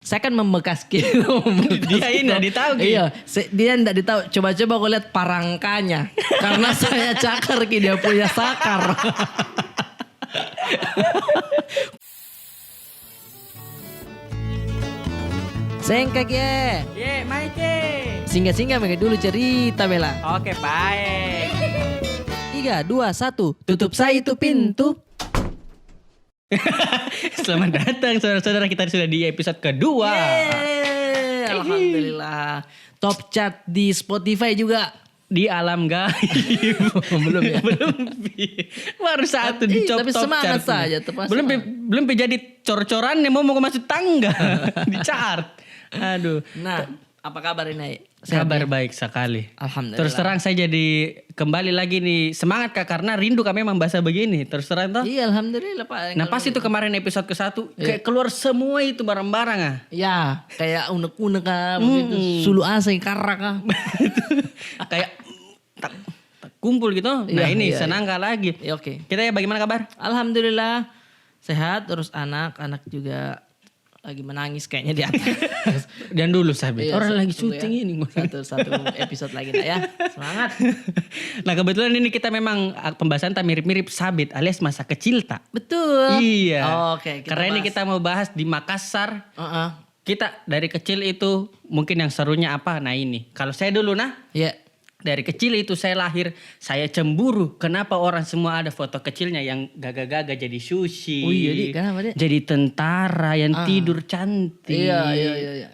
saya kan membekas gitu. Dia ini nggak ditahu Ki. Iya, dia enggak ditahu. Coba-coba kau lihat parangkanya. Karena saya cakar Ki, dia punya sakar. Sengkak ya. Ye, Maike. Singgah-singgah mereka dulu cerita Bella. Oke, baik. 3, 2, 1. Tutup saya itu pintu. Selamat datang saudara-saudara, kita sudah di episode kedua. Yeay, alhamdulillah. Top chart di Spotify juga. Di alam gaib. Belum ya? Belum. Baru satu di top Tapi semangat chart. saja, tepat Belum semangat. belum jadi cor-coran yang mau masuk tangga di chart. Aduh. Nah, apa kabar ini? Kabar baik sekali. Alhamdulillah. Terus terang saya jadi kembali lagi nih semangat Kak karena rindu kami memang bahasa begini. Terus terang toh. Iya, alhamdulillah Pak. Nah pas itu kemarin episode ke-1 kayak keluar semua itu barang-barang ah. Ya, kayak unek-unek begitu. Sulu asing karak Kayak tak kumpul gitu. Nah Iya, ini iya, senang kali lagi. Ya, oke. Kita ya bagaimana kabar? Alhamdulillah sehat. Terus anak juga lagi menangis kayaknya di atas. Dan dulu sahabat. Iya, Orang lagi tunggu syuting ya. ini. Satu episode lagi nak ya. Semangat. Nah kebetulan ini kita memang pembahasan tak mirip-mirip sabit alias masa kecil tak. Betul. Iya. Oke, Karena ini bahas. kita mau bahas di Makassar. Heeh. Kita dari kecil itu mungkin yang serunya apa? Nah ini. Kalau saya dulu nah. Ya. Dari kecil itu saya lahir, saya cemburu. Kenapa orang semua ada foto kecilnya yang gagah-gagah jadi sushi. Oh iya, Dik. Kenapa, Dik? Jadi tentara yang tidur cantik. Iya.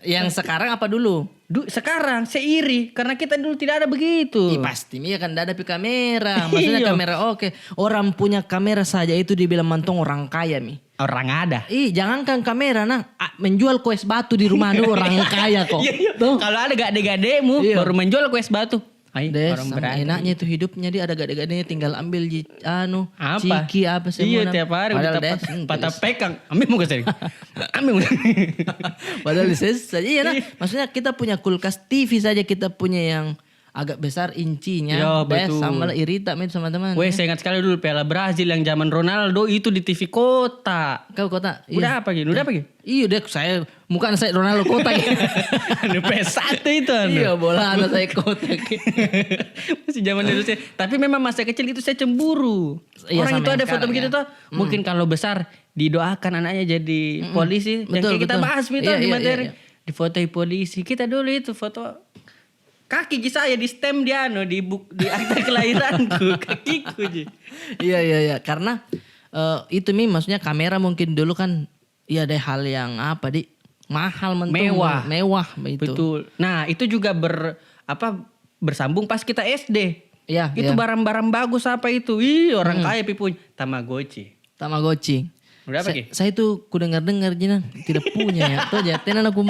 Yang sekarang apa dulu? Sekarang saya iri karena kita dulu tidak ada begitu. Ih, pasti Mia kan ada kamera. Maksudnya Iya. kamera oke. Orang punya kamera saja itu dibilang mantong orang kaya Mi. Orang ada. Ih, jangankan kamera nah, menjual kue es batu di rumah lu orang kaya kok. Iya. Tuh. Kalau ada gade-gademu Iya. baru menjual kue es batu. Ay, Des, orang sama berani. enaknya itu hidupnya dia ada gade-gadenya tinggal ambil Apa? ciki apa semua. Iya tiap hari Padahal kita des, patah pekang. Ambil mau kesini. Ambil mau Padahal di saja iya nah. Maksudnya kita punya kulkas TV saja kita punya yang agak besar incinya. Yo, Des, betul. sama Irita mit sama teman. Weh, saya ingat sekali dulu Piala Brazil yang zaman Ronaldo itu di TV kota. Kau kota. Udah apa gitu? Udah apa gitu? Iya deh saya bukan saya Ronaldo kota. Anu PS1 itu anu. Iya bola anak saya kota. Masih zaman dulu sih. Tapi memang masa kecil itu saya cemburu. Iya, Orang sama itu yang ada foto sekarang begitu ya. tuh. Mungkin kalau besar didoakan anaknya jadi polisi. Yang Betul, kayak kita betul. bahas itu Iya, di iya, materi. iya. Di foto polisi. Kita dulu itu foto kaki saya di stem dia anu di akta kelahiranku. Kakiku aja. Iya. Karena itu Mi maksudnya kamera mungkin dulu kan iya ada hal yang apa di mahal mentung. Mewah itu. Betul. Nah, itu juga bersambung pas kita SD. Iya. Itu barang-barang bagus apa itu? Ih, orang kaya punya Tamagotchi. Tamagotchi. Udah apa Ki? Saya itu ku dengar Jinan tidak punya ya. Tuh aja tenan aku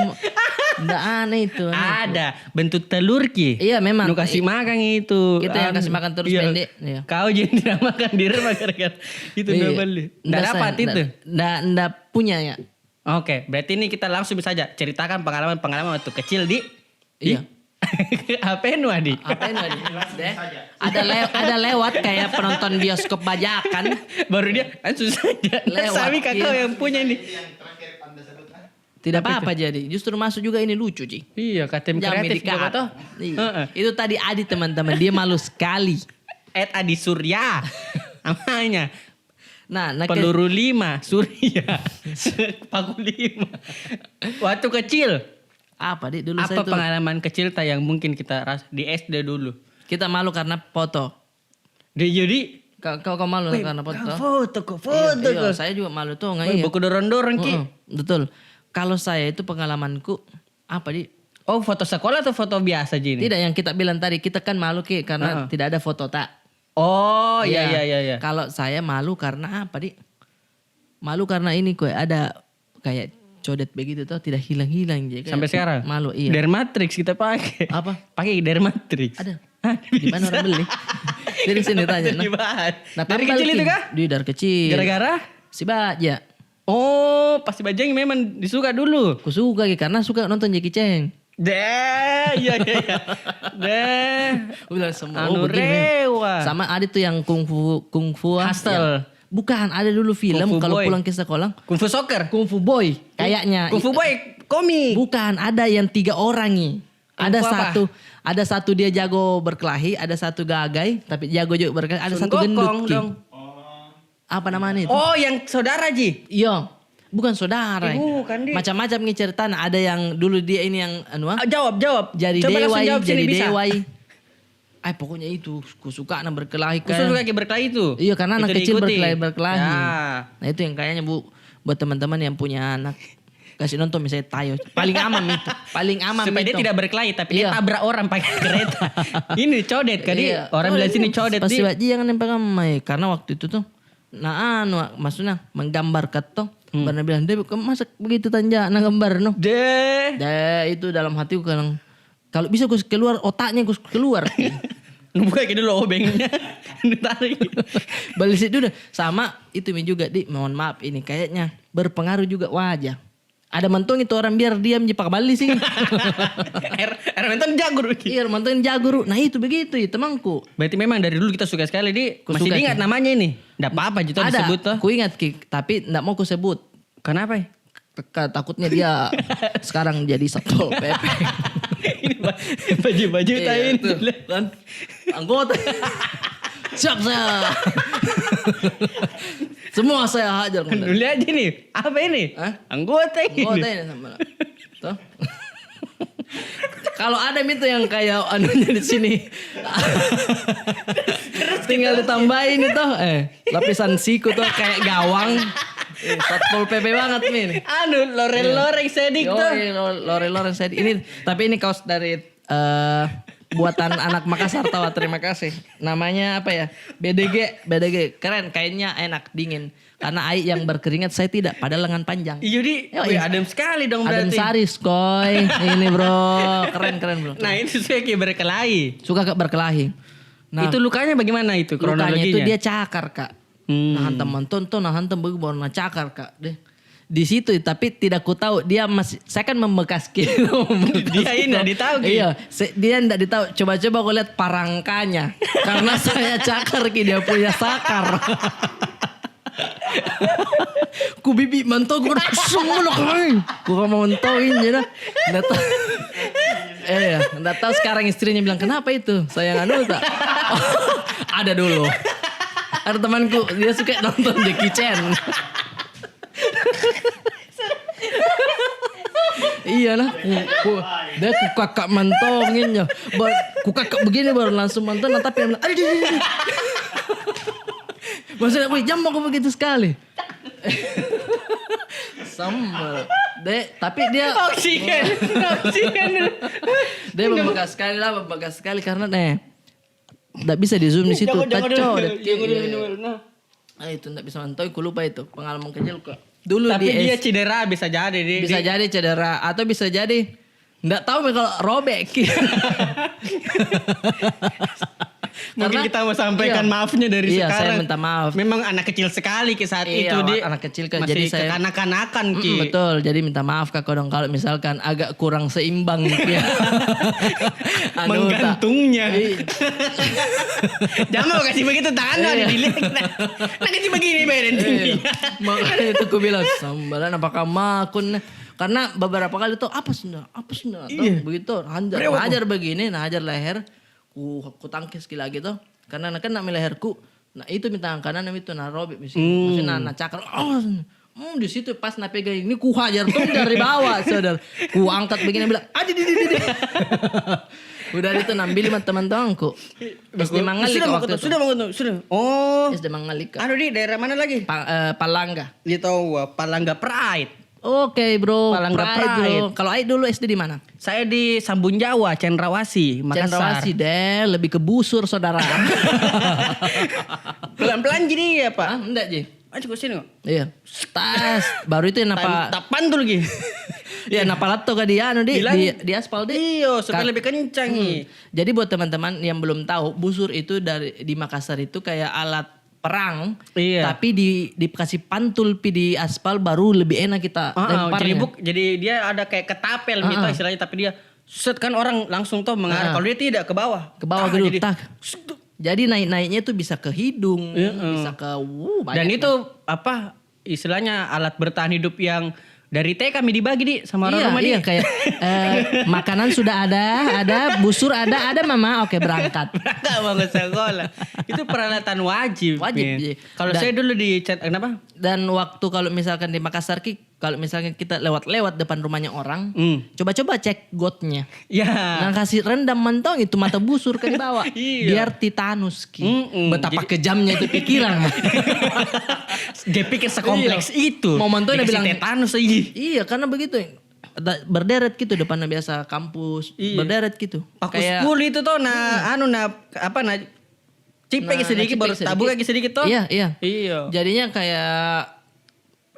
ndak aneh itu. Ada bentuk telur Ki. Iya memang. Nu kasih makan itu. Kita yang kasih makan terus Iya. pendek. Iya. Kau jadi tidak makan di rumah gara-gara itu Iya. udah beli. Nggak dapat itu. Ndak punya ya. Oke, berarti ini kita langsung saja ceritakan pengalaman waktu kecil di Iya. apa nu Adi? Apa ini Deh? Ada lewat kayak penonton bioskop bajakan. Baru dia langsung saja. Lewat, Sami kakak iya. yang punya ini. Tidak apa-apa jadi. Justru masuk juga ini lucu Ci. Iya, KTM kreatif juga toh. Iya. Itu tadi Adi teman-teman dia malu sekali. Adi Surya. Namanya. Nah, Peluru 5 Surya. Paku 5. Waktu kecil. apa Dik dulu Apa saya tuh pengalaman kecil yang mungkin kita di SD dulu? kita malu karena foto. Jadi Kau malu karena foto. foto Iya, saya juga malu tuh nggak iya. buku dorong-dorong Ki. Betul. Kalau saya itu pengalamanku apa di Oh, foto sekolah atau foto biasa Jini? tidak yang kita bilang tadi kita kan malu Ki karena tidak ada foto tak. Oh, iya. Kalau saya malu karena apa di? Malu karena ini kue ada kayak codet begitu tuh tidak hilang-hilang jadi kayak Sampai sekarang? malu iya. Dermatrix kita pakai. Apa? Pakai Dermatrix. Ada. Di mana orang beli? Dari sini tanya. Nah, Dibahas. nah Dari tambal, kecil Ki. itu kah? Dari kecil. Gara-gara? Si Baja. Oh, pasti Bajang memang disuka dulu. Aku suka Ki, karena suka nonton Jackie Chan. Iya. Deh. Udah semua Anu begini. rewa. Sama ada tuh yang kungfu Hustle. Bukan, ada dulu film Kung Fu kalau Boy. pulang ke sekolah Kung Fu Soccer. Kung Fu Boy kayaknya. Kung Fu Boy komik. Bukan, ada yang 3 orang nih. Ada Info apa? ada satu dia jago berkelahi, ada satu gagai tapi jago juga berkelahi, ada Sun satu gendut Gokong Ki. dong. Apa namanya itu? Oh, yang saudara Ji. Iya. Bukan saudara. Bukan, Di. Macam-macam nih cerita. Nah, ada yang dulu dia ini yang Jawab. jadi Coba langsung dewai, jawab sini, jadi bisa. dewai. Pokoknya itu, ku suka anak berkelahi Khusus kan. lagi berkelahi itu. Iya, karena anak Itu kecil diikuti. berkelahi. Ya. Nah, itu yang kayaknya buat teman-teman yang punya anak kasih nonton misalnya Tayo. Paling aman itu. Paling aman Supaya dia itu. tidak berkelahi tapi Iya. dia tabrak orang pakai kereta. Ini codet kan Iya. Orang bilang sini codet Pasti di. wajib jangan nempel kamai. Karena waktu itu tuh maksudnya menggambar keto. Karena bilang, "Deh, masa begitu tanja na gambar no?" Deh. Itu dalam hatiku kalau bisa gue keluar otaknya gue keluar. Buka gitu loh obengnya. Ditarik. Balik itu udah sama itu juga mohon maaf ini kayaknya berpengaruh juga wajah. Ada mentong itu orang biar diam jepak balik sih. Air menton jago. Iya mentong jago. Nah itu begitu ya temanku. Berarti memang dari dulu kita suka sekali di. Ku Masih suka, diingat Ki. namanya ini. Enggak apa-apa gitu Ada. disebut tuh. Ku ingat Ki, tapi enggak mau ku sebut. Kenapa? Takutnya dia sekarang jadi satpol PP. Ini baju-baju tain. tuh, kan anggota. Siap saya. Semua saya hajar. Dulu aja nih. Apa ini? Hah? Anggota ini. Anggota ini sama. Tuh. Kalau ada itu yang kayak anunya di sini. Tinggal ditambahin itu lapisan siku tuh kayak gawang. Satpol PP banget nih. Loreng-loreng sedik tuh. Lore-lore saya ini tapi ini kaos dari buatan anak Makassar tawa terima kasih. Namanya apa ya? BDG keren kainnya enak dingin. Karena air yang berkeringat saya tidak pada lengan panjang. Iya di. Yoi. Adem sekali dong Adem berarti. Sari skoy. Ini bro, keren bro. Nah itu saya kayak berkelahi. Suka berkelahi. Nah, Itu lukanya bagaimana itu lukanya kronologinya? itu dia cakar kak. Nah hantam mentonton, nah hantam baru nah cakar kak. Deh. Di situ tapi tidak ku tahu dia masih saya kan membekas gitu. Dia ini nggak ditahu, Ki. Iya, dia enggak ditahu. Coba-coba aku lihat parangkanya. Karena saya cakar Ki dia punya sakar. Ku bibi mantau gue semua loh kemarin. Gue mau mantauin ya dah. Nggak tahu sekarang istrinya bilang kenapa itu sayang anu tak? Ada dulu. Ada temanku dia suka nonton Jackie Chan. Iya lah, dia ku kakak mantongin ya, ku kakak begini baru langsung mantong, tapi yang bilang, aduh. Maksudnya, wih jam aku begitu sekali. Sama, tapi dia Oksigen. dia membekas sekali karena nggak bisa di zoom di situ, taco. Nah itu nggak bisa mantau, aku lupa itu pengalaman kecil kok. Dulu Tapi di dia cedera bisa jadi. bisa jadi cedera atau bisa jadi nggak tahu kalau robek. Mungkin kita mau sampaikan maafnya dari iya, sekarang. saya minta maaf. Memang anak kecil sekali Ki saat Iya, itu di. anak kecil kan. Masih Jadi saya kekanak-kanakan Ki. betul. Jadi minta maaf Kak Kodong kalau misalkan agak kurang seimbang ya. Menggantungnya. Iya. Jangan mau kasih begitu tangan Iya. dilihat. Nah kasih begini beren tingginya. Makanya itu aku bilang sambalan apakah makun. Karena beberapa kali tuh apa sih Iya. begitu hajar begini, hajar leher, ku tangkis lagi tuh. Karena kan nak leherku, nah itu minta kanan itu nah robek maksudnya nah cakar. Di situ pas nak pegang ini ku hajar tuh dari bawah, saudara. Ku angkat begini bilang, "Adi." Udah itu nambil teman-temanku. SD Mangalik waktu itu. Sudah. Oh. SD Mangalik. Anu di daerah mana lagi? Palangga. Dia tahu Palangga Pride. Oke bro, Palangga Pride. bro. Kalau Aid dulu SD di mana? Saya di Sambun Jawa, Cendrawasih, Makassar. Cendrawasih deh, lebih ke busur saudara. Pelan-pelan jadi ya Pak. Enggak Ji. Ayo ke sini kok. Iya. Tas. Baru itu yang napa. Tapan tuh lagi. Iya napa lato ke dia di aspal deh. Iyo, supaya lebih kencang nih. Jadi buat teman-teman yang belum tahu, busur itu di Makassar itu kayak alat perang, Iya. tapi dikasih pantul di aspal baru lebih enak kita lemparnya. Jadi dia ada kayak ketapel gitu istilahnya, tapi dia set kan orang langsung tuh mengarah. Kalau dia tidak ke bawah. Ke bawah gitu. gitu. Jadi naik-naiknya tuh bisa ke hidung, bisa ke banyak. Dan itu apa istilahnya alat bertahan hidup yang Dari TK kami dibagi di sama orang rumah iya di. kayak makanan sudah ada, busur ada mama, oke berangkat. Berangkat mau ke sekolah. Itu peralatan wajib. Wajib, Min. iya. Kalau Dan- saya dulu di kenapa? Dan waktu kalau misalkan di Makassar kalau misalnya kita lewat depan rumahnya orang, coba-coba cek gotnya. Ya. Nah kasih rendam mentong itu mata busur ke di bawah. Iya. Biar titanus ki. Betapa Jadi- kejamnya itu pikiran. Dia pikir sekompleks itu. Mau mentong dia Dikasih bilang tetanus aja. Iya karena begitu. Berderet gitu depannya biasa kampus. Iya. Berderet gitu. Aku 10 itu tuh cipek sedikit baru cipek tabuk lagi sedikit tuh. Iya. Iya. Jadinya kayak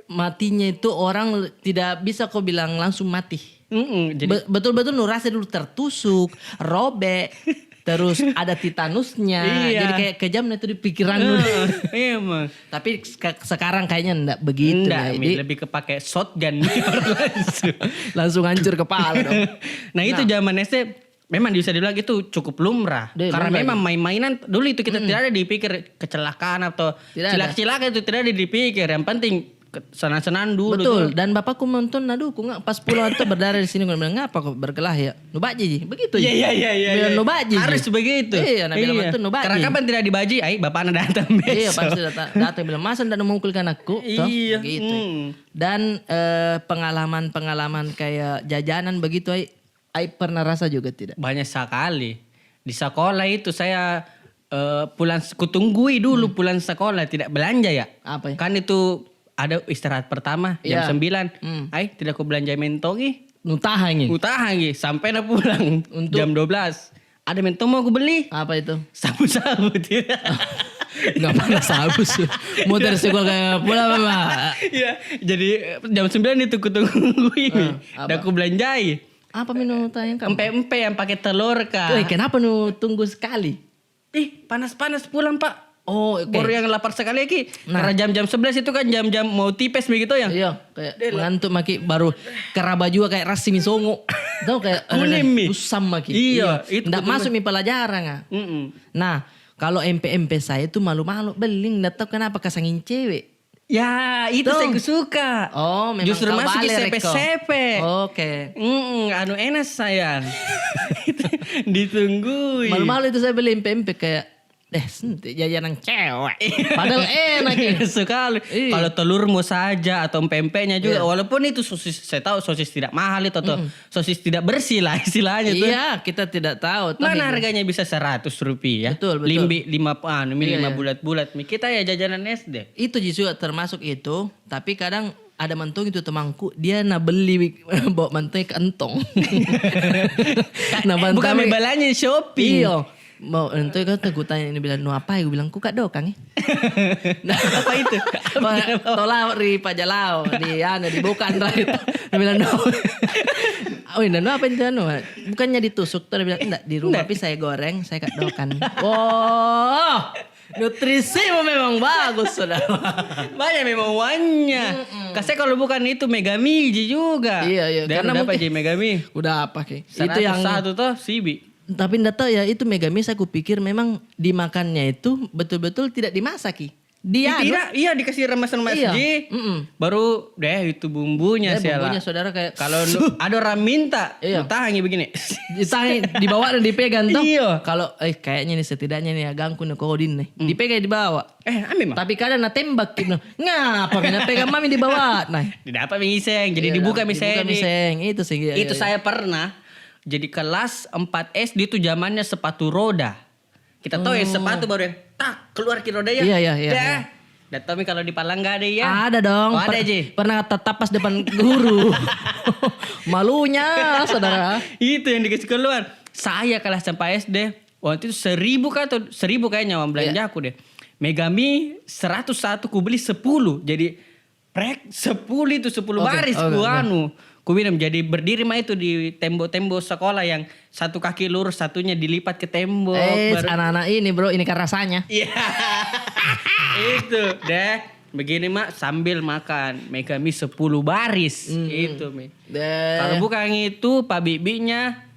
matinya itu orang tidak bisa kau bilang langsung mati. Jadi Betul-betul nurasnya dulu tertusuk, robek, terus ada titanusnya. Iya. Jadi kayak kejam itu di pikiran dulu. iya emang. Tapi sekarang kayaknya enggak begitu. Enggak, ya. Mi, Jadi lebih kepake shotgun langsung. langsung hancur kepala dong. Nah itu zaman SD memang bisa dibilang itu cukup lumrah. Karena lumrah, memang main-mainan dulu itu kita tidak ada dipikir kecelakaan atau Tidak ada. cilak-cilak itu tidak ada dipikir. Yang penting senang-senang dulu. Betul. tuh. Dan bapakku nonton nadu ku nggak pas pulang itu berdarah di sini gue bilang ngapa kok berkelah ya? Nubaji begitu. Iya. Bilang nubaji. Harus begitu. Iya, Nabi bilang itu nubaji. Karena kapan tidak dibaji, bapaknya datang besok. Iya pasti datang bilang masa ndak memukulkan aku toh? Iya. Gitu. Dan pengalaman kayak jajanan begitu ai pernah rasa juga tidak? Banyak sekali. Di sekolah itu saya pulang kutunggui dulu pulang sekolah tidak belanja ya. Apa ya? Kan itu ada istirahat pertama jam Iya. 9. Tidak aku belanja mentongi. Nutahangi. Utahangi sampai na pulang Untuk- jam 12. Ada mentong mau aku beli. Apa itu? Sabu-sabu tidak. Enggak pernah sabus. Mau dari sekolah kayak pula mama. Iya, jadi jam 9 itu kutunggui. apa? Dan aku belanjai. Apa minum tayang kamu? Empe-empe yang pakai telur kah? Woi, kenapa nu tunggu sekali? Panas-panas pulang pak. Oh, oke. Baru yang lapar sekali lagi. Nah. Karena jam-jam 11 itu kan jam-jam mau tipes begitu ya. Iya, kayak ngantuk maki baru keraba juga kayak rasi misongo. Tahu kayak Kuning, Mi. usam maki. Iya, itu Nggak betul. masuk mi pelajaran ah. Mm-mm. Nah, kalau MP saya itu malu-malu beling, nggak tahu kenapa kesangin cewek. Ya itu Tuh. saya suka. Oh, memang Justru kau masuk ke balik, Reko. sepe-sepe. Oke. Anu enak sayang. Ditungguin. Malu-malu itu saya beli MP kayak senti jajanan cewek. Padahal enak ya. Sekali. Iya. Kalau telurmu saja atau pempeknya juga, walaupun itu sosis, saya tahu sosis tidak mahal itu atau sosis tidak bersih lah istilahnya tuh. Iya, kita tidak tahu. Mana harganya bisa 100 rupiah? Betul. Limbi 5 Iya. bulat-bulat. Kita ya jajanan SD. Itu justru termasuk itu, tapi kadang ada mentung itu temanku dia beli bawa mentung ke entong. Bukan balanya shopping. Iya. Mau entu kan aku tanya ini bilang nu apa ya? Gue bilang ku kak dokang Nah, Apa itu? Tolak di pajalau di dibuka andra itu. Dia bilang no. Oh ini apa itu anu? Bukannya ditusuk tuh dia bilang enggak di rumah tapi saya goreng saya kak dokan. Wow. Nutrisi memang bagus saudara. Banyak memang uangnya. Kasih kalau bukan itu Megami juga. Iya. Dan Karena apa mungkin- aja Megami? Udah apa ki? Itu 101 yang tuh Sibi. tapi enggak tahu ya itu megamis aku pikir memang dimakannya itu betul-betul tidak dimasaki. Dia Tidak, iya dikasih remas-remas Iya. Ji. Mm-mm. Baru deh itu bumbunya sih bumbunya saudara kayak Kalau ada orang minta, Iya. tahangi begini. dibawa dan dipegang tuh. Iya. Kalau kayaknya nih setidaknya nih agangku nih kodin nih. Dipegang dibawa. Ambil mah. Tapi kadang na tembak gitu. Ngapa kena pegang mami dibawa. Nah, Tidak apa miseng, jadi iya, dibuka dibuka miseng. miseng. Itu sih. Itu saya pernah. Jadi kelas 4 SD itu zamannya sepatu roda. Kita tahu ya sepatu baru yang tak keluar ki roda ya. Iya. Dah. Dan Tommy kalau di Palang gak ada ya. Ada dong. Oh, ada Ji. Pernah tetap pas depan guru. Malunya saudara. Itu yang dikasih keluar. Saya kelas sampai SD. Waktu itu 1.000 kah atau 1.000 kayaknya uang belanja aku deh. Megami 101 ku beli 10. Jadi prek 10 itu 10 baris ku anu. Ku bilang jadi berdiri mah itu di tembok-tembok sekolah yang satu kaki lurus satunya dilipat ke tembok. Anak-anak ini bro, ini kan rasanya. Iya. Itu deh. Begini mak sambil makan Megami 10 baris. Itu Mi. Kalau bukan itu Pak Bibinya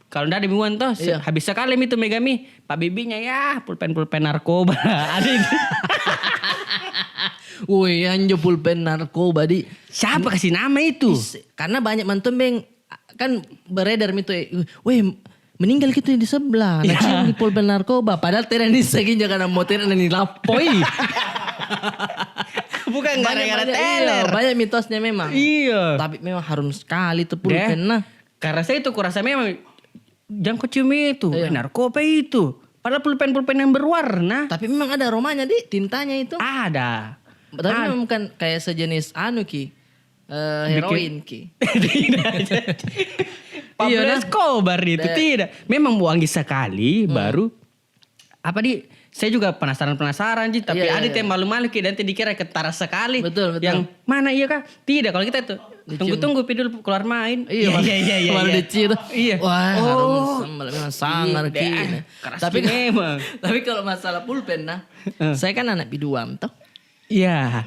kalau ndak dibuang toh Iya. habis sekali itu Megami. Pak Bibinya ya pulpen narkoba. Ada itu. Woi, anjo pulpen narkoba di. Siapa kasih nama itu? Karena banyak mantan beng kan beredar itu. Woi, meninggal gitu di sebelah. Nah, cium di pulpen narkoba. Padahal tidak disegin jangan mau tidak nih lapoi. Bukan gara-gara Iya, teler. banyak mitosnya memang. Iya. Tapi memang harum sekali tuh pulpen nah. Karena saya itu kurasa memang jangan kau cium itu, Iya. narkoba itu. Padahal pulpen-pulpen yang berwarna. Tapi memang ada aromanya di tintanya itu. Ada. Tapi memang bukan kayak sejenis heroin ki. Tidak. Pablo Escobar itu tidak. Memang wangi sekali baru. Apa saya juga penasaran Ji. Tapi Iya, ada iya. yang malu-malu ki nanti dikira ketara sekali. Betul. Yang mana iya kah? Tidak, kalau kita tuh tunggu-tunggu pidul keluar main. Iya. Baru dicium. Iya. Wah, harum sambal memang sangar ki. Keras Tapi memang. tapi kalau masalah pulpen nah, saya kan anak biduan toh. Iya.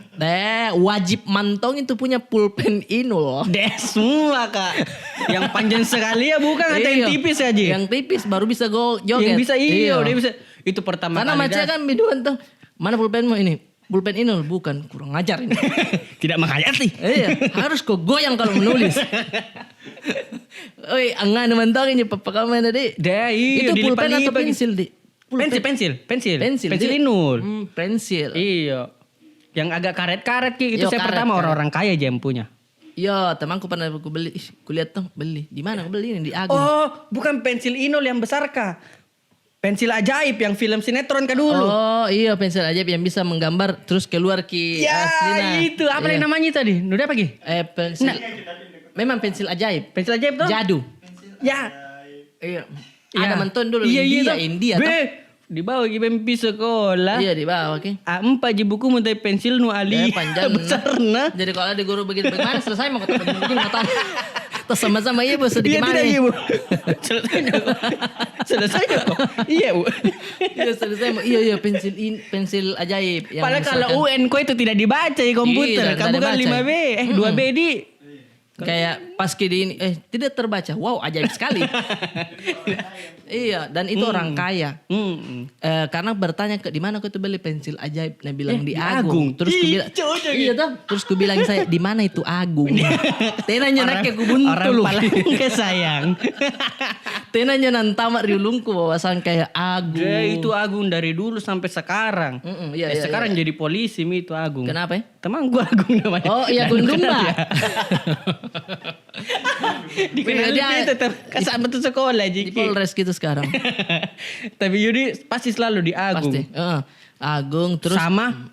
Wajib mantong itu punya pulpen Inul. Semua kak. Yang panjang sekali ya bukan atau yang Iya. tipis aja. Yang tipis baru bisa go joget. Yang bisa dia bisa. Itu pertama Karena kali. macam kan biduan tuh. Mana pulpenmu ini? Pulpen Inul bukan, kurang ajar ini. Tidak menghayati. Iya, harus kok goyang kalau menulis. Oi, angan mantong ini papa kamu tadi. Itu pulpen atau pensil di? Pensil Inul. Pensil. Iya. Yang agak karet-karet ki itu Yo, saya karet, pertama karet. orang-orang kaya aja yang punya. Iya, temanku pernah aku beli. Kulihat tuh beli. Di mana aku beli ini? Di Agung. Oh, bukan pensil Inul yang besar kah? Pensil ajaib yang film sinetron kah dulu? Oh iya, pensil ajaib yang bisa menggambar terus keluar ki ya aslinya. itu apa yang namanya tadi? Udah apa Ki? Pensil. Memang pensil ajaib. Pensil ajaib tuh? Jadu. Ya. Iya. Ya. Ada menton dulu Iya, India Be, toh. di bawah ki bempi sekolah. Iya di bawah ki. A4 ji buku muntai pensil nu ali. Panjang. Besar nah. Jadi kalau ada guru begitu bagaimana selesai mau ketemu mungkin mau tanya. Terus sama-sama iya Bu sedikit Iya mana? tidak iya bu. Selesai kok. Iya bu. Iya selesai mau. Iya pensil ajaib. Yang Padahal kalau misalkan UN kok itu tidak dibaca di komputer. Iya, Kamu tidak kan dibaca. 5B. 2B di. kayak pas di ini tidak terbaca. Wow, ajaib sekali. Iya, dan itu orang kaya. Karena bertanya ke di mana aku tuh beli pensil ajaib, nah bilang di Agung. Terus ku bilang, iya toh. Terus ku bilang saya di mana itu Agung. Tenanya nak aku buntu lu. Orang paling kesayang. Tenanya nantamat riulungku wawasan kayak Agung. Itu Agung dari dulu sampai sekarang. Iya, Sekarang jadi polisi mi itu Agung. Kenapa ya? Teman gua Agung namanya. Oh iya Gundumba. Dikenal dia tetap kasar betul sekolah Di Jiki. Polres gitu sekarang. Tapi Yudi pasti selalu di Agung. Pasti. Agung terus Sama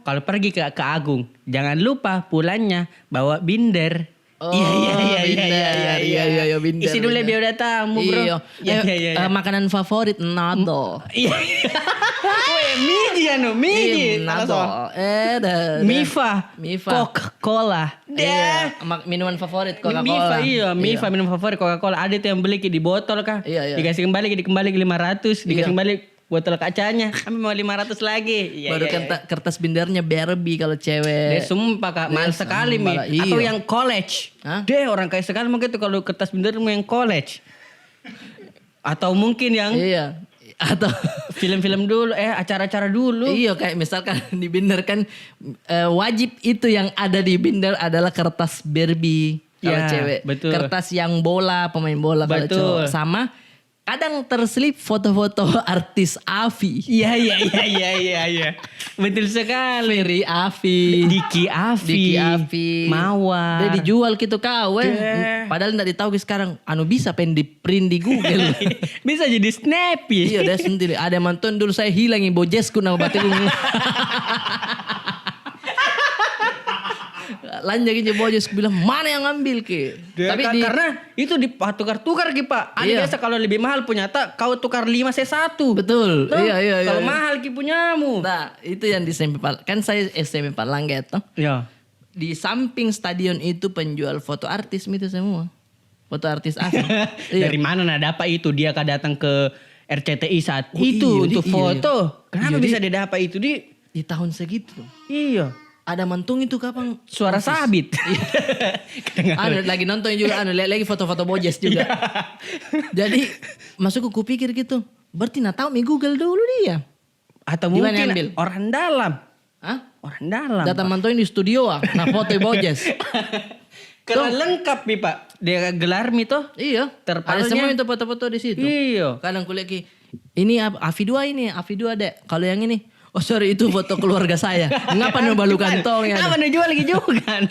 kalau pergi ke Agung jangan lupa pulangnya bawa binder. Oh, Iya, binder. Isi dulu biar udah tamu bro. Iya. Makanan favorit nado. Iya. Miji Miji. Nado. Mifa. Mifa. Coca-Cola. Iya. Minuman favorit Mifa Coca-Cola. Mifa minum favorit Coca-Cola. Ada tuh yang beli di botol kah? Iya. Dikasih kembali ke 500, dikasih kembali botol kacanya. Kami mau 500 lagi. Baru kertas bindernya Barbie kalau cewek. Dia sumpah kak, mahal sekali mi. Iya. Atau yang college. Hah? Dia orang kaya sekali mungkin tuh kalau kertas binder mau yang college. Atau mungkin yang Iya. Atau film-film dulu, acara-acara dulu. iya kayak misalkan di binder kan wajib itu yang ada di binder adalah kertas Barbie kalau Ya, cewek. betul. Kertas yang bola, pemain bola kalau Betul. cowok. Sama kadang terselip foto-foto artis Avi. Iya. Betul sekali. Ferry Avi. Diki Avi. Mawar. Dia dijual gitu kawan. Padahal enggak ditahu sekarang. Bisa pen di print di Google. Bisa jadi snappy. Iya dia sendiri. Ada mantan dulu saya hilangin bojesku nama batiku. Lanjut bojes bilang mana yang ngambil ke? Tapi karena itu ditukar-tukar ki pak. Ada biasa kalau lebih mahal punya kau tukar 5 saya 1. Betul. Iya. Kalau mahal ki punyamu. Nah itu yang di SMP kan saya SMP Palangga toh. Iya. Di samping stadion itu penjual foto artis itu semua. Foto artis asli. Dari mana dapat itu? Dia kan datang ke RCTI saat Oh, itu iya, untuk foto. Iya, Kenapa bisa dia dapat itu di tahun segitu. Iya. Ada mantung itu kapan? Suara sabit. Lagi nonton juga, lihat lagi foto-foto bojes juga. Jadi masuk ke kupikir gitu. Berarti tahu mi Google dulu dia. Atau Di mana mungkin ambil? orang dalam. Hah? orang dalam. Datang mantoin di studio nah foto bojes. Karena lengkap nih Pak. Dia gelar mi toh. Iya. Terpalnya. Ada semua itu foto-foto di situ. Iya. Kadang kuliah ki. Ini Afi 2 ini, Afi 2 dek. Kalau yang ini, oh sorry itu foto keluarga saya. Ngapa balu kantong ya? Apa nih jual lagi juga?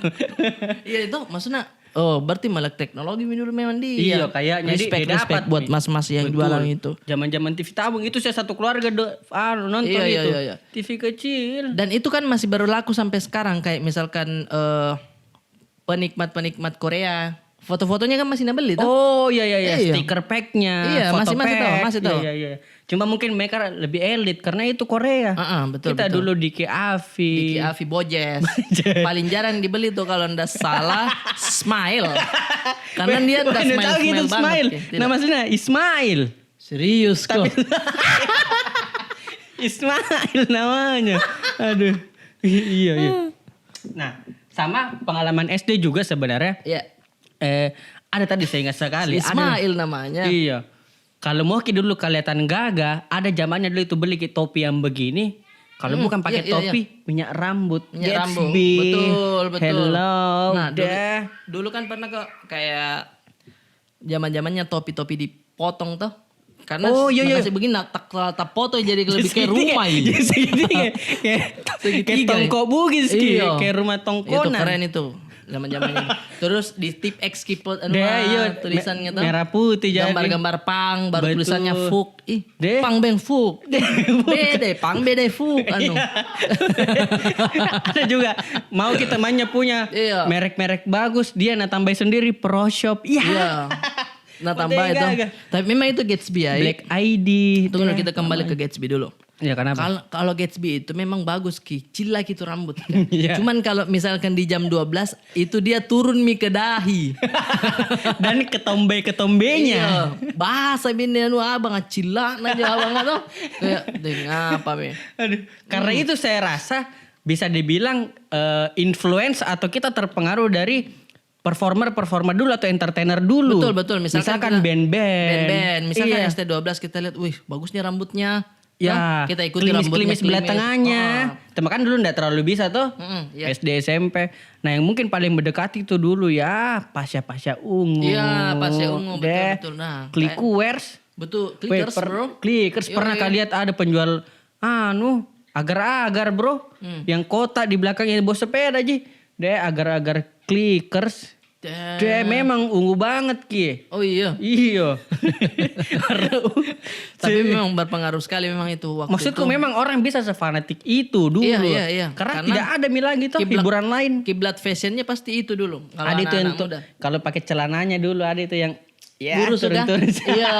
Iya itu maksudnya. Oh berarti melek teknologi dulu memang dia. Iya kayaknya respect buat mas-mas yang jualan itu. Zaman-zaman TV tabung itu saya satu keluarga nonton Iya, itu. iya. TV kecil. Dan itu kan masih berlaku sampai sekarang kayak misalkan penikmat Korea, foto-fotonya kan masih nabeli tuh. Oh iya. Iya. Stiker packnya. Iya, foto masih tahu. Iya. Cuma mungkin mereka lebih elit karena itu Korea. Betul. Kita dulu di Afi. Di Afi Bojes. Paling jarang dibeli tuh kalau ndak salah Smile. Karena dia ndak smile Ismail. banget. Nah maksudnya Ismail. Serius kok. Ismail namanya. Aduh. Iya. Nah, sama pengalaman SD juga sebenarnya. Iya. Ada tadi saya ingat sekali. Ismail namanya. Iya. Kalau mau dulu kelihatan gagah, ada zamannya dulu itu beli topi yang begini. Kalau bukan pakai topi, minyak rambut. Minyak rambut. Gatsby. Betul. Hello. Nah, dulu kan pernah kok kayak zaman-zamannya topi-topi dipotong tuh. Karena masih begini tak foto jadi lebih kayak rumah ini. Kayak tongkok bugis kayak rumah tongkonan. Itu keren itu. Zaman-zamannya. Terus di tip X keyboard tulisannya tuh merah putih jadi gambar-gambar pang baru betul. tulisannya Fuk. Pang beng Fuk. Bede pang bede Fuk Ada juga mau kita temannya punya merek-merek bagus dia tambah sendiri Pro Shop. Iya. Nah tambah itu. Tapi memang itu Gatsby ya. Black ID. Tunggu kita kembali ke Gatsby dulu. Ya kenapa? Kalau Gatsby itu memang bagus cilak itu rambut kan. Cuman kalau misalkan di jam 12 itu dia turun ke dahi. Dan ketombe-ketombenya. Iya. Bahasa bini abang cilak aja abang tuh. Kayak ngapa me. Aduh, karena itu saya rasa bisa dibilang influence atau kita terpengaruh dari performer dulu atau entertainer dulu. Betul. Misalkan band-band. Misalkan ST12 kita lihat, wih bagusnya rambutnya. Ya, kita ikuti klimis belah tengahnya. Cuma kan dulu enggak terlalu bisa tuh. SD SMP. Nah, yang mungkin paling mendekati itu dulu ya Pasya Ungu. Iya, Pasya Ungu betul. Nah, Clickers. Betul, Clickers bro. Clickers pernah kalian ada penjual agar-agar bro. Yang kotak di belakangnya bawa sepeda aja. Agar-agar Clickers. Dia memang ungu banget Ki. Oh iya. Iya. Tapi memang berpengaruh sekali memang itu waktu maksudku itu. memang orang bisa sefanatik itu dulu. Iya. Karena tidak ada lagi tuh hiburan lain. Kiblat fashionnya pasti itu dulu. Ada itu yang kalau pakai celananya dulu ada itu yang burus sudah. Iya.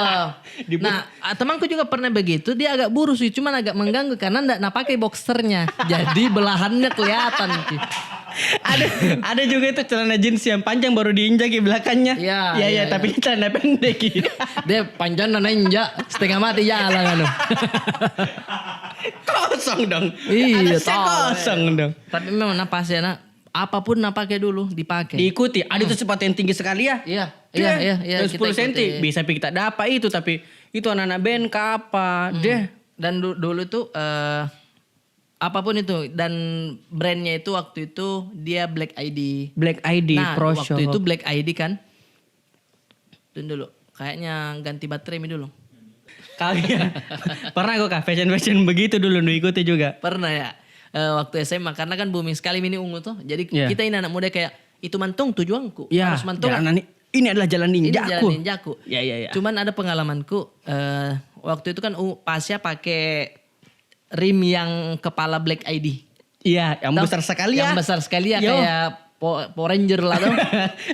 Nah, temanku juga pernah begitu, dia agak burus sih, cuman agak mengganggu karena enggak pakai boxernya. Jadi belahannya kelihatan. ada juga itu celana jeans yang panjang baru diinjak di belakangnya. Iya, tapi celana pendek. Dia panjang dan injak setengah mati jalan Kosong dong. Iya, kosong dong. Tapi memang napas ya apapun pakai dulu dipakai. Diikuti. Ada itu sepatu yang tinggi sekali ya. Iya. 10 cm bisa kita dapat itu tapi itu anak-anak band kapa deh. Dan dulu tuh apapun itu dan brandnya itu waktu itu dia Black ID. Pro Shop. Waktu itu Black ID kan. Tunggu dulu. Kayaknya ganti baterai dulu. Kalian pernah kok fashion begitu dulu ikuti juga. Pernah ya. Waktu SMA karena kan booming sekali mini ungu tuh. Jadi kita ini anak muda kayak itu mantung tujuanku. Harus mantung. Ini adalah jalan ninjaku. Ini jalan ninjaku. Ya. Cuman ada pengalamanku waktu itu kan Pasya pakai rim yang kepala Black ID. Iya, yang besar sekali ya. Yang besar sekali ya kayak Power Ranger lah tuh.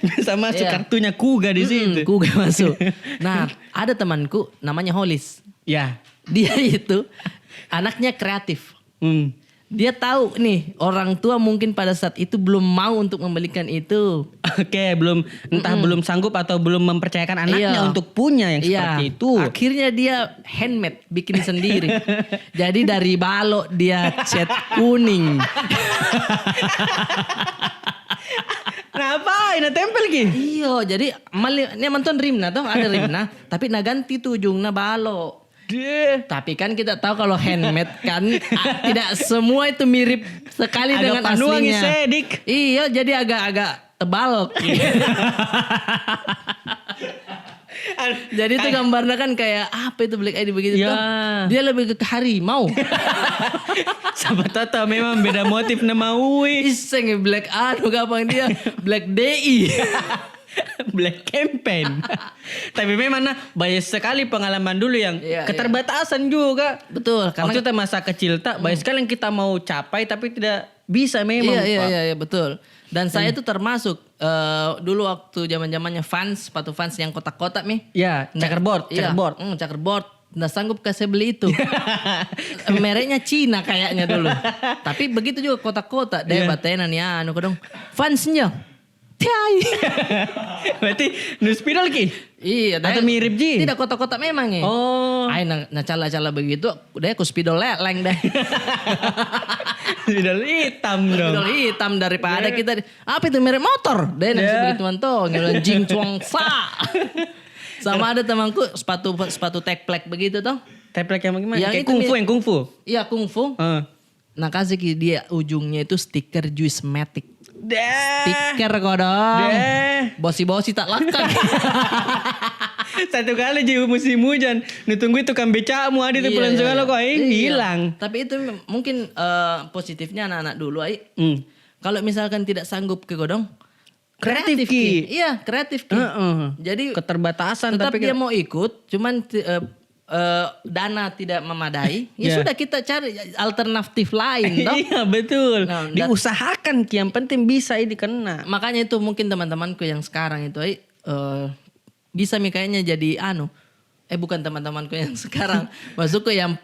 Bisa masuk kartunya Kuga di situ. Kuga masuk. Nah, ada temanku namanya Holis. Ya. Dia itu anaknya kreatif. Dia tahu nih orang tua mungkin pada saat itu belum mau untuk membelikan itu. Oke, belum sanggup atau belum mempercayakan anaknya untuk punya yang seperti itu. Akhirnya dia handmade, bikin sendiri. Jadi dari balok dia cat kuning. Ngapain tempel ki? Iya, jadi ini manton rimna tuh ada rimna, tapi ganti tuh ujungnya balok. Deh. Tapi kan kita tahu kalau handmade kan tidak semua itu mirip sekali Agak dengan panuang aslinya. sedik. Iya, jadi agak-agak tebal. Jadi itu gambarnya kan kayak apa itu Black ID begitu Ya. tuh. Dia lebih ke harimau. Sama Tata memang beda motif nama Uwi. Iseng Black gampang dia Black DI. Black campaign. Tapi memang banyak sekali pengalaman dulu yang Iya, keterbatasan juga. Betul, Waktu karena itu masa kecil tak banyak sekali yang kita mau capai tapi tidak bisa memang. Pak. iya betul. Dan saya itu termasuk dulu waktu zaman-zamannya Vans, sepatu Vans yang kotak-kotak nih. Ya, checkerboard, Iya, checkerboard. checkerboard. Nggak sanggup kasih beli itu. Mereknya Cina kayaknya dulu. Tapi begitu juga kotak-kotak. Dia batenan ya, anu kadang Vansnya. Tiai. Berarti nu spidol ki? Iya, Atau mirip Ji? Tidak kotak-kotak memang ya. Oh. Ay, cala-cala begitu, udah aku spidol leleng deh. Spidol hitam dong. Spidol hitam daripada kita apa itu merek motor. Deh nang begitu mantong, jing cuang sa. Sama ada temanku sepatu teklek begitu toh. Teplek yang gimana? Yang Kayak itu kungfu yang kungfu. Iya kungfu. Nah kasih dia ujungnya itu stiker juice matic. Stiker kodong. Bosi-bosi tak lakan. Satu kali ji musim hujan, nutunggu itu kan becamu ada itu pulang segala kok hilang. Tapi itu mungkin positifnya anak-anak dulu Hmm. kalau misalkan tidak sanggup ke godong, Kreatif, Ki. Iya, kreatif Ki. Jadi Keterbatasan tetap tapi dia mau ikut, cuman dana tidak memadai. Ya sudah kita cari alternatif lain toh. Iya betul. Nah, diusahakan Ki, yang penting bisa ini kena. Makanya itu mungkin teman-temanku yang sekarang itu bisa kayaknya jadi bukan teman-temanku yang sekarang. Maksudku yang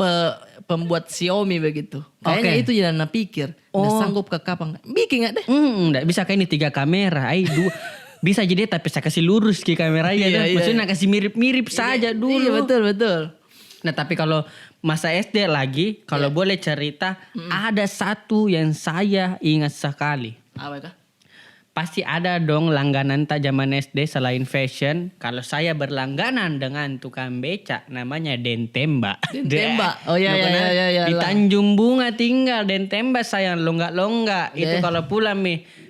pembuat Xiaomi begitu. Kayaknya itu jangan pikir. Nggak sanggup ke kapan. Bikin gak deh. Nggak bisa kayak ini 3 kamera. Bisa jadi tapi saya kasih lurus ke kameranya. Iya, Maksudnya kasih mirip-mirip saja dulu. Iya betul. Nah tapi kalau masa SD lagi, kalau boleh cerita, ada satu yang saya ingat sekali. Apa kah? Pasti ada dong langganan tak zaman SD selain fashion. Kalau saya berlangganan dengan tukang beca namanya Dentemba. Dentemba. Oh iya. Di Tanjung Bunga tinggal Dentemba saya longgak-longgak. Itu kalau pulang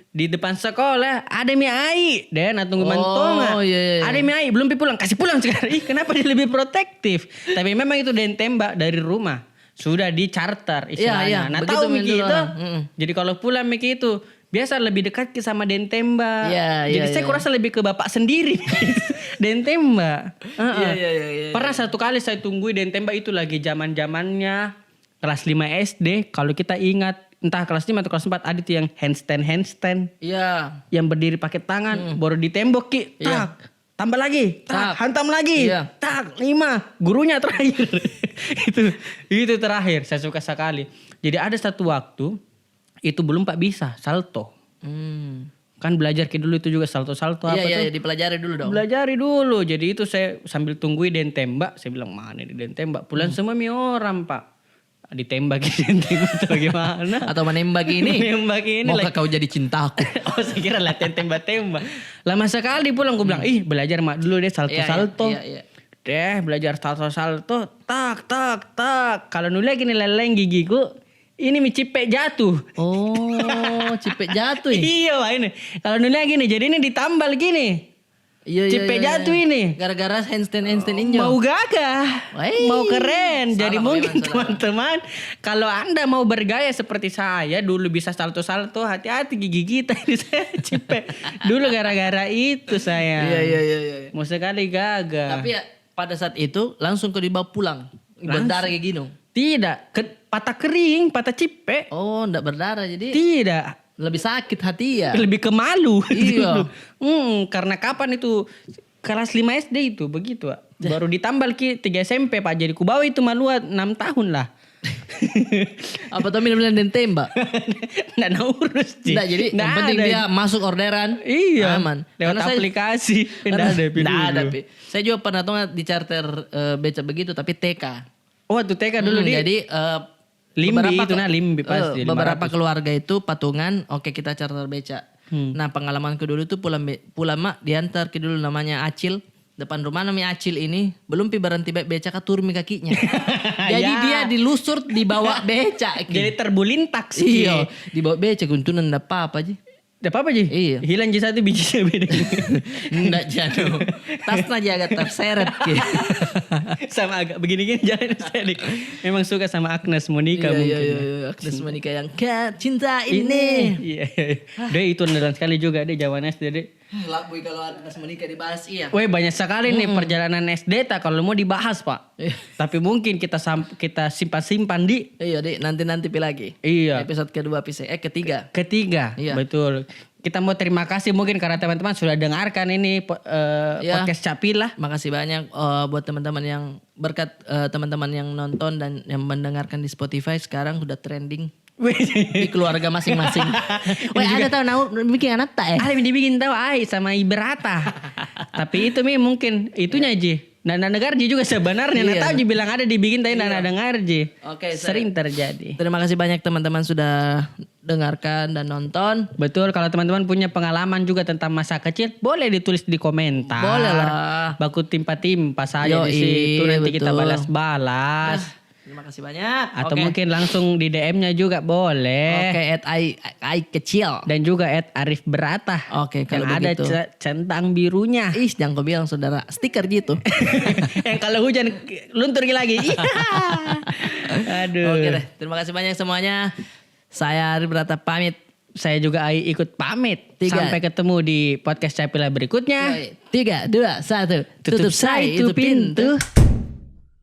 di depan sekolah ada mie ai deh tunggu mantonga. Iya. Ada mie ai belum pulang, kasih pulang sekarang. Kenapa dia lebih protektif? Tapi memang itu Dentemba dari rumah sudah di charter istilahnya. Iya. Nah Begitu tahu Miki dulu itu. orang. Jadi kalau pulang Miki itu biasa lebih dekat sama Dentemba. Jadi saya kurasa lebih ke bapak sendiri. Dentemba. Iya. Pernah satu kali saya tunggui Dentemba itu lagi zaman-zamannya kelas 5 SD. Kalau kita ingat entah kelas 5 atau kelas 4 ada tuh yang handstand. Iya. Yang berdiri pakai tangan baru di tembok Ki. Tak. Tambah lagi. Tak. Hantam lagi. Iya. Tak. 5. Gurunya terakhir. itu terakhir. Saya suka sekali. Jadi ada satu waktu itu belum Pak bisa salto. Kan belajar ke dulu itu juga salto-salto apa tuh. Iya, dipelajari dulu dong. Belajari dulu. Jadi itu saya sambil tungguin Dentemba. Saya bilang mana di Dentemba. Pulang semua orang Pak. Ditembak Dentemba atau gimana. Atau menembak ini. Menembak ini. Maukah kau jadi cintaku? Oh saya kira latihan tembak-tembak. Lama sekali pulang gue bilang. Belajar mak dulu deh salto-salto. Iya. Deh belajar salto-salto. Tak. Kalau nulai gini leleng gigiku. Ini mi cipek jatuh. Oh, cipek jatuh ya? Iya Pak ini. Kalau nulai gini. Jadi ini ditambal gini. Iya. Cipek jatuh ini. Gara-gara handstand injol. Mau gagah. Wey. Mau keren. Jadi Salah, mungkin memang salah. teman-teman. Kalau Anda mau bergaya seperti saya. Dulu bisa salto-salto. Hati-hati gigi kita ini saya cipek. Dulu gara-gara itu saya. Iya. Mau sekali gagah. Tapi ya, pada saat itu langsung kau dibawa pulang. Berdarah kayak gini. Tidak. Patah kering. Patah cipek. Oh, enggak berdarah jadi Tidak. lebih sakit hati ya. Lebih ke malu. Iya. Karena kapan itu kelas 5 SD itu begitu Pak. Baru ditambal Ki 3 SMP Pak. Jadi ku bawa itu malu 6 tahun lah. Apa tuh minum Dentemba? Nggak urus Ji. Enggak, jadi yang penting dia masuk orderan. Iya. Aman. Lewat aplikasi. Nggak ada. Pi. Saya juga pernah tuh di charter beca begitu tapi TK. Oh tuh TK dulu Jadi Limbi itu Limbi pasti. beberapa keluarga itu patungan, oke kita charter beca. Nah pengalamanku dulu tuh pulang mak diantar ke dulu namanya Acil. depan rumah Nomi Acil ini belum pi berhenti beca turmi kakinya. Jadi Ya. dia dilusur dibawa beca. Jadi terbulintak sih. Iya, dibawa beca kuntunan ndak apa-apa aja. Udah apa Ji? Iya. Hilang Ji satu bijinya beda. Ndak jano. Tasnya aja agak terseret ke. Sama agak begini-gini jalan sedik. Memang suka sama Agnes Monica mungkin. Iya. Agnes Monica yang cinta ini. Iya. Dia itu andalan sekali juga dia zaman SD deh. Lah boy kalau Agnes Monica dibahas iya. Weh banyak sekali nih perjalanan SD tak kalau mau dibahas Pak. Iya. Tapi mungkin kita simpan-simpan di Iya deh, nanti lagi. Iya. Episode kedua, ketiga. Ketiga. Iya. Betul. Kita mau terima kasih mungkin karena teman-teman sudah dengarkan ini Iya. podcast Capila. Makasih banyak buat teman-teman yang berkat teman-teman yang nonton dan yang mendengarkan di Spotify sekarang udah trending di keluarga masing-masing. Wah, ada tahu bikin anak tak ya? Ada yang dibikin tahu ai sama Iberata. Tapi itu mungkin itunya Ji. Nana Dengarji juga sebenarnya. Iya. Nah tahu Ji bilang ada dibikin tapi Nana Dengarji. Oke, Sering terjadi. Terima kasih banyak teman-teman sudah dengarkan dan nonton. Betul, kalau teman-teman punya pengalaman juga tentang masa kecil, boleh ditulis di komentar. Boleh lah. Baku timpa-timpa saja di Yoi, situ nanti kita betul. balas-balas. Terima kasih banyak. Atau Oke. mungkin langsung di DM-nya juga boleh. Oke, @ai kecil. Dan juga @Arif Berata. Oke, kalau yang begitu. ada centang birunya. Ih, jangan kau bilang saudara, stiker gitu. Yang kalau hujan luntur lagi. Iya. Aduh. Oke deh, terima kasih banyak semuanya. Saya Arif Berata pamit. Saya juga Ai ikut pamit. 3. Sampai ketemu di podcast Capila berikutnya. 3, 2, 1. Tutup saya itu pintu.